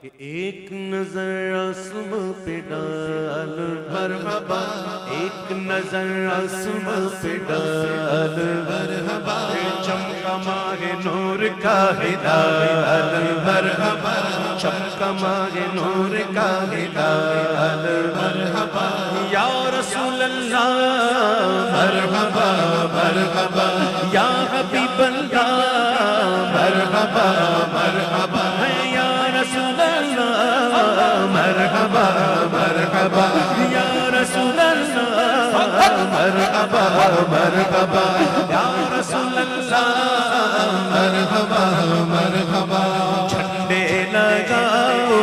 کہ ایک نظر آسماں پہ ڈال مرحبا، ایک نظر آسماں پہ ڈال مرحبا، چمکا ماہ نور کا ہلال مرحبا، چمکا ماہ نور کا ہلال مرحبا، یا رسول اللہ مرحبا مرحبا، یا حبیب اللہ مرحبا مرحبا، یا رسول اللہ مرحبا مرحبا، یا رسول اللہ مرحبا مرحبا، یا رسول اللہ مرحبا مرحبا، جھنڈے لگاؤ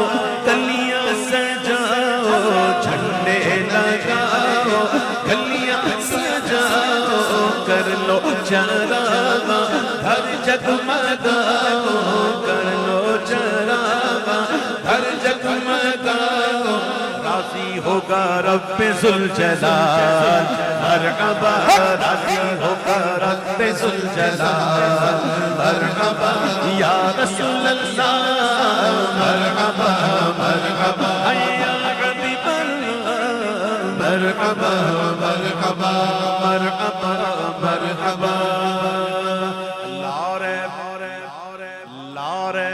گلیاں سجاؤ، جھنڈے لگاؤ گلیاں سجاؤ، کر لو چراغاں ہر جگمگاؤ، کر لو چراغاں ہر جگمگاؤ، راضی ہوگا رب ذوالجلال مرحبا، راضی ہوگا رب ذوالجلال مرحبا، یا رسول اللہ مرحبا مرحبا، یا حبیب اللہ مرحبا مرحبا مرحبا مرحبا، لارے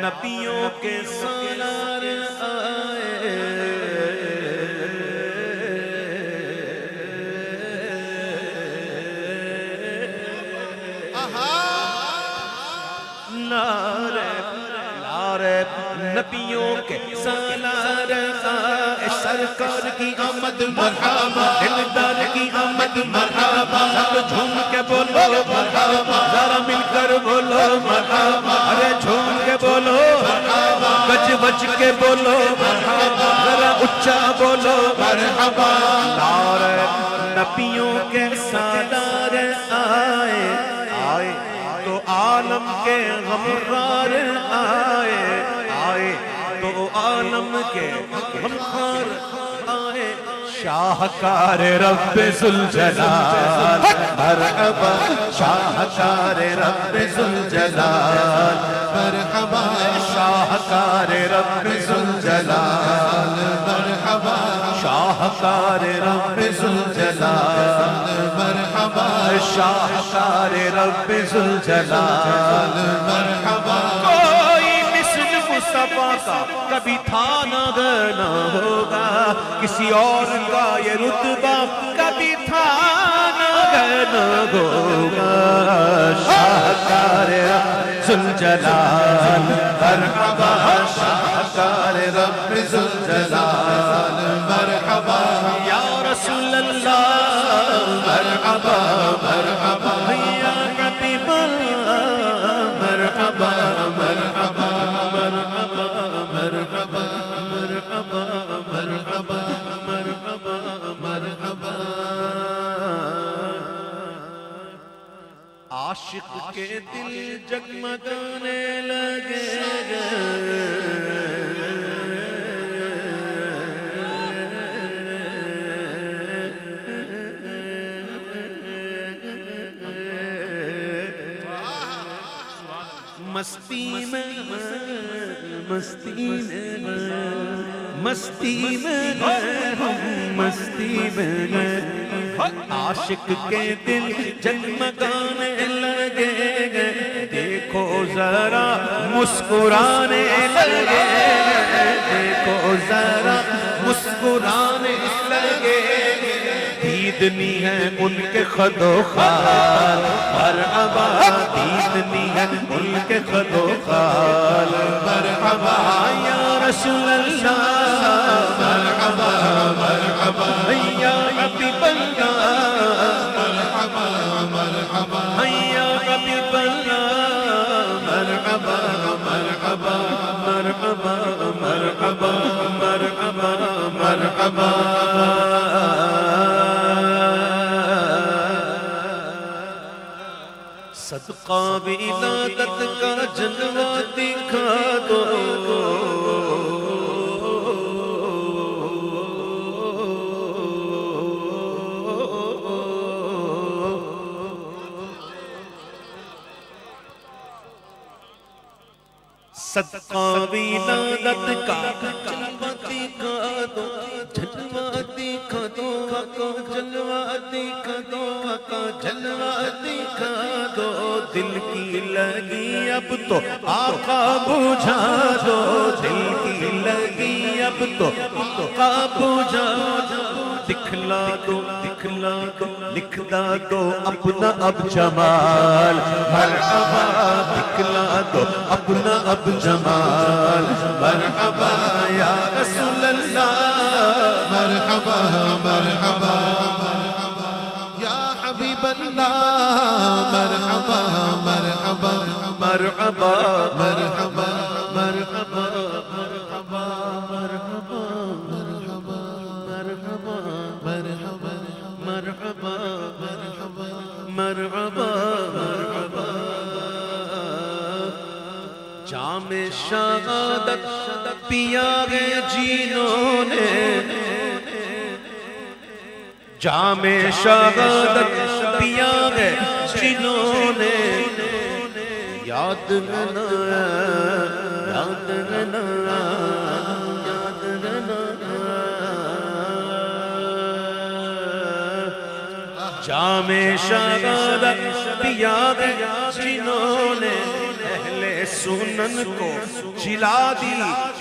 نبیوں کے سالار آئے، لارے نبیوں کے سالار آئے، سرکار کی آمد مرحبا، دلدار کی آمد مرحبا، سب جھوم کے بولو مرحبا، ذرا مل کر بولو مرحبا، ارے جھوم کے بولو مرحبا، بج بج کے بولو مرحبا، ذرا اچھا بولو مرحبا، لارے نبیوں کے سالار آئے، آئے تو عالم کے غمخوار آئے، آئے تو عالم کے غمخوار آئے، شاہکار رب ذوالجلال مرحبا، شاہکار رب ذوالجلال مرحبا، شاہکار رب ذوالجلال مرحبا، شاہکار رب ذوالجلال مرحبا، شاہکار رب ذوالجلال مرحبا، کوئی مثل مصطفیٰ کا کبھی تھا نہ ہوگا، کسی اور کا یہ رتبہ کبھی تھا نہ ہوگا، شاہکار رب ذوالجلال مرحبا، شاہکار رب ذوالجلال مرحبا، یا رسول اللہ مرحبا مرحبا، یا حبیب اللہ مرحبا مرحبا مرحبا مرحبا مرحبا مرحبا مرحبا مرحبا، عاشق کے دل جگمگانے لگے، مستی میں مستی میں مستی میں ہم مستی میں، عاشق کے دل جگمگانے لگے، دیکھو ذرا مسکرانے لگے، دیکھو ذرا مسکرانے لگے، دیدنی ہے ان کے خد و خال مرحبا، دیدنی ہے ان کے خد و خال مرحبا، یا رسول اللہ مرحبا مرحبا، یا حبیب اللہ مرحبا مرحبا، یا حبیب اللہ مرحبا مرحبا مرحبا مرحبا مرحبا مرحبا، صدقہ ولادت کا جلوہ دکھا دو، صدقہ ولادت کا جلوہ دکھا دو، جلوہ دکھا دو آقا، جلوہ دکھا دو آقا، جلوہ دکھا دو، دل کی لگی اب تو آقا بجھا دو، دل کی لگی اب تو آقا بجھا دو، دکھلا دو دکھلا دو لکھدا دو اپنا اب جمال، مرحبا دکھلا دو اپنا اب جمال، مرحبا یا رسول اللہ، مرحبا مرحبا یا حبیب اللہ، مرحبا مرحبا مرحبا مرحبا مرحبا مرحبا مرحبا مرحبا مرحبا مرحبا مرحبا مرحبا مرحبا جام شہادت پیا گے جینوں نے، جام شہادت پیا گے جنہوں نے، یاد رہنا یاد رہنا یاد رہنا، جام شہادت پیا گے جنہوں نے، اہل سنن کو جلا دی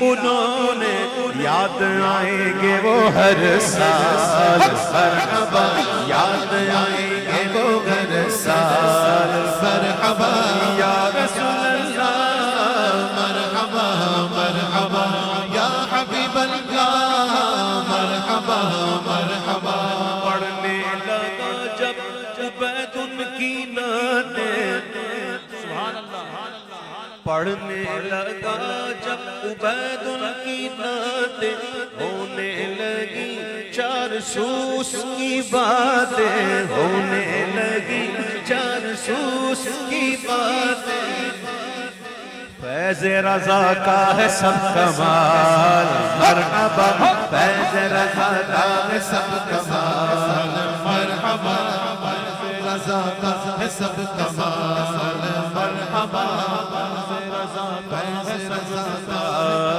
انہوں نے، یاد آئیں گے وہ ہر سال، مرحبا یاد آئیں گے وہ ہر سال، مرحبا یا رسول اللہ، مرحبا مرحبا یا حبیب اللہ، مرحبا مرحبا پڑھنے لگا جب عبید ان کی نعتیں، پڑھنے لگا جب عبید ان کی نعتیں، ہونے لگی 400 کی باتیں، ہونے لگی 400 کی باتیں، فیض رضا کا ہے سب کمال، مرحبا فیض رضا کا ہے سب کمال، مرحبا رضا کا ہے سب کمال، مرحبا رضا کا ہے سب کمال،